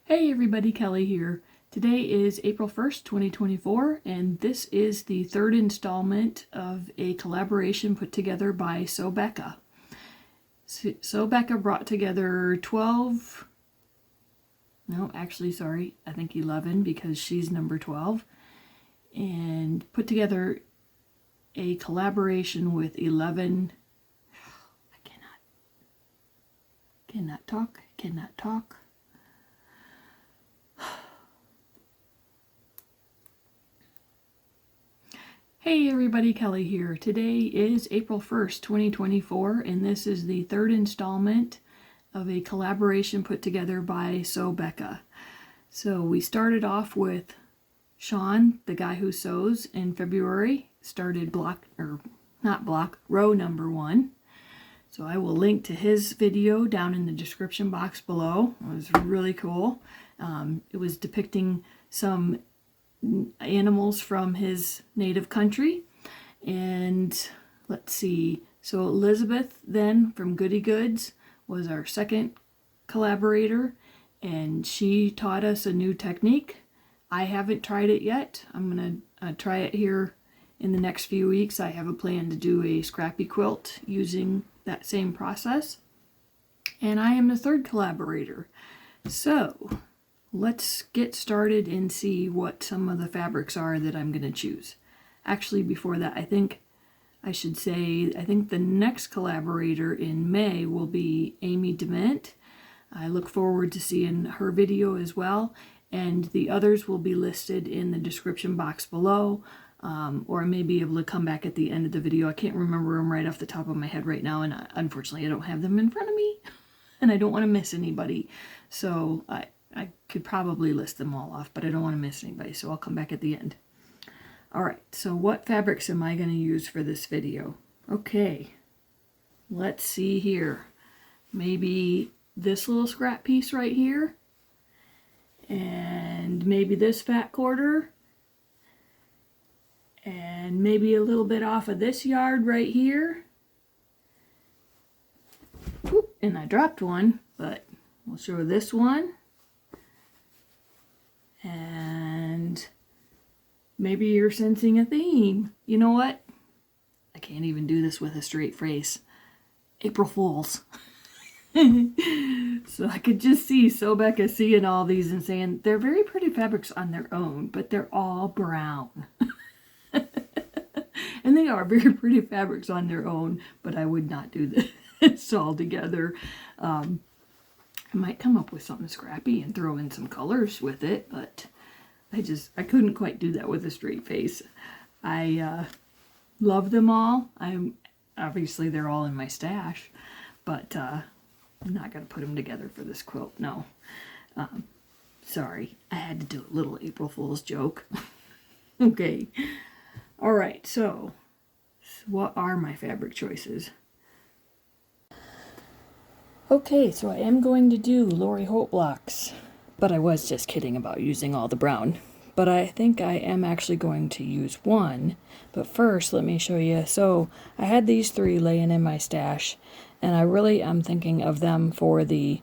Hey everybody, Kelli here. Today is April 1st, 2024, and this is the third installment of a collaboration put together by Sew Becca. Sew Becca brought together 12, no, actually, sorry, I think 11 because she's number 12, and put together a collaboration with 11, I cannot talk. Hey everybody, Kelli here. Today is April 1st, 2024, and this is the third installment of a collaboration put together by Sew Becca. So we started off with Sean, the guy who sews, in February, started row number 1. So I will link to his video down in the description box below. It was really cool. It was depicting some animals from his native country. And let's see, so Elizabeth then from Goody Goods was our second collaborator, and she taught us a new technique. I haven't tried it yet. I'm gonna try it here in the next few weeks. I have a plan to do a scrappy quilt using that same process, and I am the third collaborator. So let's get started and see what some of the fabrics are that I'm going to choose. Actually, before that, I think the next collaborator in May will be Amy Dement. I look forward to seeing her video as well, and the others will be listed in the description box below, or I may be able to come back at the end of the video. I can't remember them right off the top of my head right now, and unfortunately I don't have them in front of me, and I don't want to miss anybody. So I could probably list them all off, but I don't want to miss anybody, so I'll come back at the end. Alright, so what fabrics am I going to use for this video? Okay, let's see here. Maybe this little scrap piece right here, and maybe this fat quarter, and maybe a little bit off of this yard right here. Oop, and I dropped one, but we'll show this one. And maybe you're sensing a theme. You know what? I can't even do this with a straight face. April Fools. So I could just see Sew Becca seeing all these and saying, they're very pretty fabrics on their own, but they're all brown. And they are very pretty fabrics on their own, but I would not do this all together. I might come up with something scrappy and throw in some colors with it, but I couldn't quite do that with a straight face. I love them all. Obviously they're all in my stash, but I'm not going to put them together for this quilt, no. Sorry, I had to do a little April Fool's joke. Okay, alright, so what are my fabric choices? Okay, so I am going to do Lori Holt blocks, but I was just kidding about using all the brown. But I think I am actually going to use one. But first, let me show you. So I had these 3 laying in my stash, and I really am thinking of them for the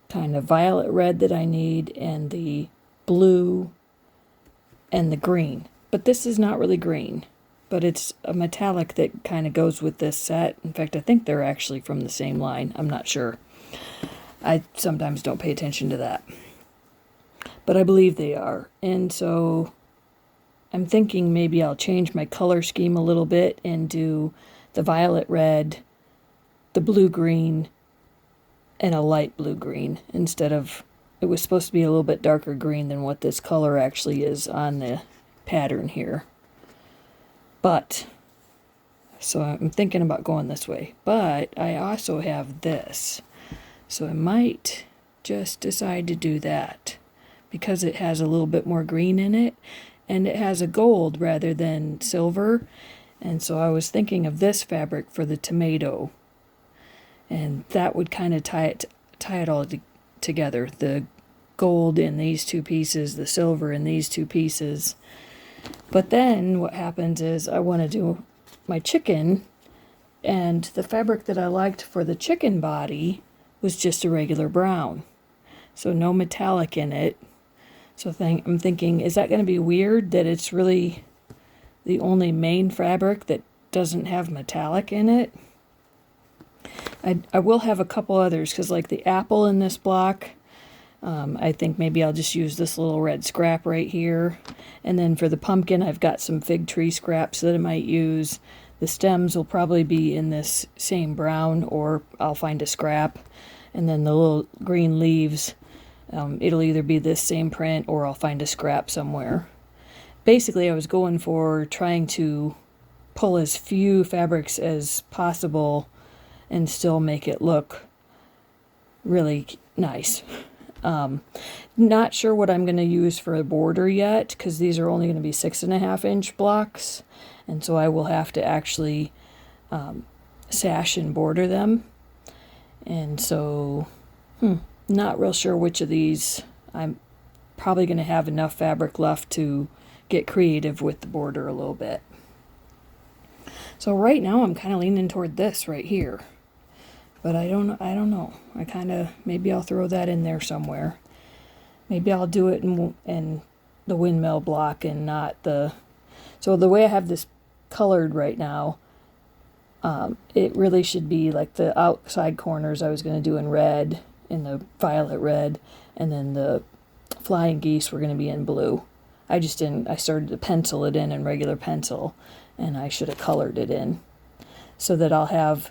kind of violet red that I need, and the blue, and the green. But this is not really green, but it's a metallic that kind of goes with this set. In fact, I think they're actually from the same line. I'm not sure. I sometimes don't pay attention to that, but I believe they are. And so I'm thinking maybe I'll change my color scheme a little bit and do the violet red, the blue green, and a light blue green instead of, it was supposed to be a little bit darker green than what this color actually is on the pattern here. But, so I'm thinking about going this way. But I also have this. So I might just decide to do that because it has a little bit more green in it, and it has a gold rather than silver. And so I was thinking of this fabric for the tomato, and that would kind of tie it all together. The gold in these 2 pieces, the silver in these 2 pieces. But then what happens is I want to do my chicken, and the fabric that I liked for the chicken body was just a regular brown. so no metallic in it. So I'm thinking, is that going to be weird that it's really the only main fabric that doesn't have metallic in it? I will have a couple others, because like the apple in this block, I think maybe I'll just use this little red scrap right here. And then for the pumpkin, I've got some fig tree scraps that I might use. The stems will probably be in this same brown, or I'll find a scrap. And then the little green leaves, it'll either be this same print or I'll find a scrap somewhere. Basically, I was going for trying to pull as few fabrics as possible and still make it look really nice. Not sure what I'm going to use for a border yet, because these are only going to be 6.5-inch blocks, and so I will have to actually sash and border them. And so not real sure which of these. I'm probably going to have enough fabric left to get creative with the border a little bit. So right now I'm kind of leaning toward this right here. But I don't know. I kind of, maybe I'll throw that in there somewhere. Maybe I'll do it in the windmill block and not the... So the way I have this colored right now, it really should be like the outside corners I was going to do in red, in the violet red, and then the flying geese were going to be in blue. I just didn't, I started to pencil it in regular pencil, and I should have colored it in, so that I'll have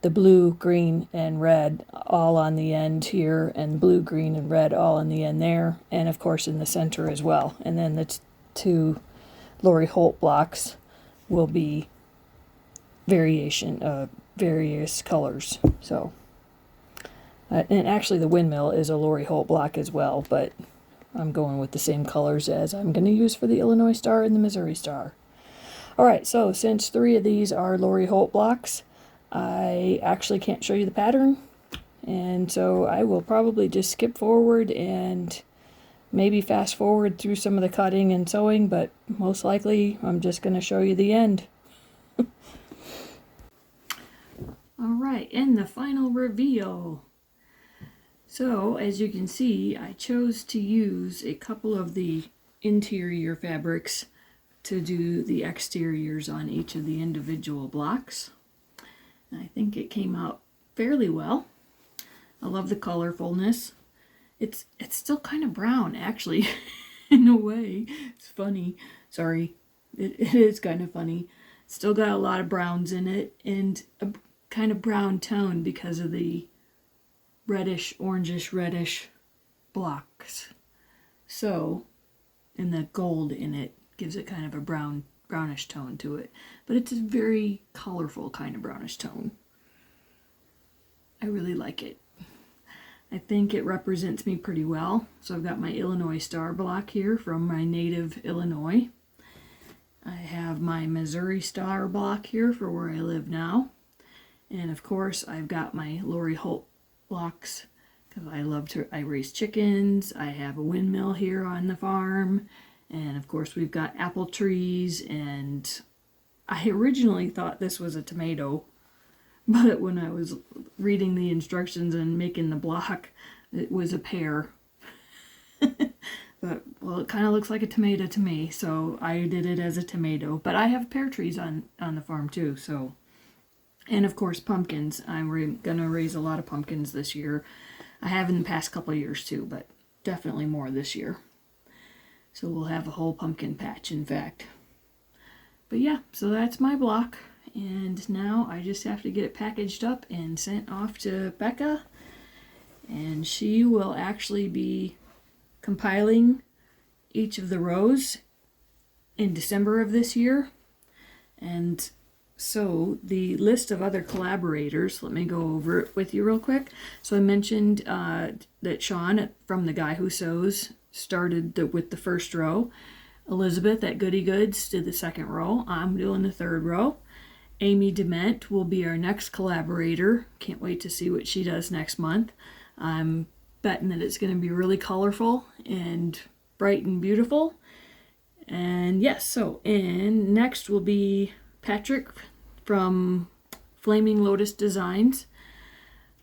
the blue, green, and red all on the end here, and blue, green, and red all in the end there, and of course in the center as well. And then the two Lori Holt blocks will be various colors. So, and actually the windmill is a Lori Holt block as well, but I'm going with the same colors as I'm going to use for the Illinois Star and the Missouri Star. Alright, so since 3 of these are Lori Holt blocks, I actually can't show you the pattern, and so I will probably just skip forward and maybe fast forward through some of the cutting and sewing, but most likely I'm just going to show you the end. Alright, and the final reveal. So as you can see, I chose to use a couple of the interior fabrics to do the exteriors on each of the individual blocks. I think it came out fairly well. I love the colorfulness. It's still kind of brown, actually, in a way. It's funny. Sorry. It is kind of funny. Still got a lot of browns in it, and a kind of brown tone because of the reddish, orangish, reddish blocks. So, and the gold in it gives it kind of a brownish tone to it, but it's a very colorful kind of brownish tone. I really like it. I think it represents me pretty well. So I've got my Illinois Star block here from my native Illinois. I have my Missouri Star block here for where I live now. And of course I've got my Lori Holt blocks because I raise chickens. I have a windmill here on the farm. And of course we've got apple trees, and I originally thought this was a tomato, but when I was reading the instructions and making the block, it was a pear. But, well, it kind of looks like a tomato to me, so I did it as a tomato. But I have pear trees on the farm too, so. And of course pumpkins. I'm gonna raise a lot of pumpkins this year. I have in the past couple of years too, but definitely more this year. So we'll have a whole pumpkin patch, in fact. But yeah, so that's my block. And now I just have to get it packaged up and sent off to Becca. And she will actually be compiling each of the rows in December of this year. And so the list of other collaborators, let me go over it with you real quick. So I mentioned that Sean from The Guy Who Sews started with the first row. Elizabeth at Goody Goods did the second row. I'm doing the third row. Amy Dement will be our next collaborator. Can't wait to see what she does next month. I'm betting that it's going to be really colorful and bright and beautiful. And yes, and next will be Patrick from Flaming Lotus Designs,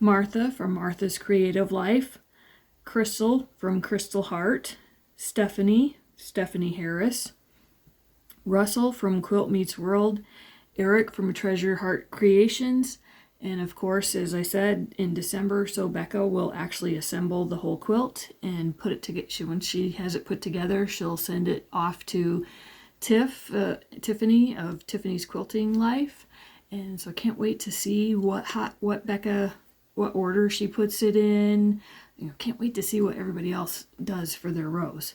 Martha from Martha's Creative Life, Crystal from Crystal Heart, Stephanie Harris, Russell from Quilt Meets World, Eric from Treasure Heart Creations, and of course, as I said, in December, Sew Becca will actually assemble the whole quilt and put it together. When she has it put together, she'll send it off to Tiffany of Tiffany's Quilting Life. And so I can't wait to see what order she puts it in. Can't wait to see what everybody else does for their rows.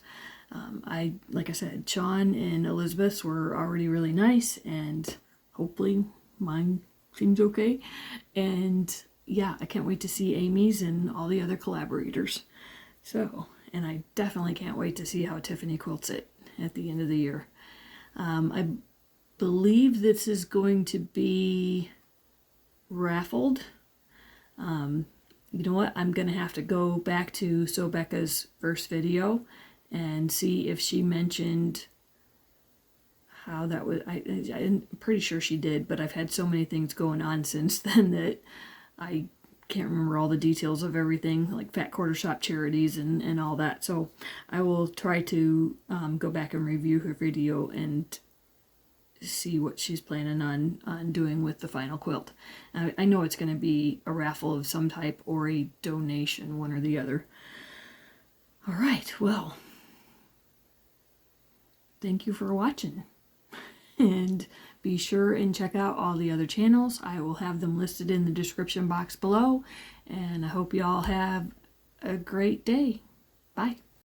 Like I said, Sean and Elizabeth's were already really nice, and hopefully mine seems okay. And yeah, I can't wait to see Amy's and all the other collaborators. So, and I definitely can't wait to see how Tiffany quilts it at the end of the year. I believe this is going to be raffled. You know what? I'm going to have to go back to Sew Becca's first video and see if she mentioned how that was. I'm pretty sure she did, but I've had so many things going on since then that I can't remember all the details of everything, like Fat Quarter Shop charities and all that. So I will try to go back and review her video and see what she's planning on doing with the final quilt. I know it's going to be a raffle of some type or a donation, one or the other. All right, well, thank you for watching. And be sure and check out all the other channels. I will have them listed in the description box below. And I hope you all have a great day. Bye.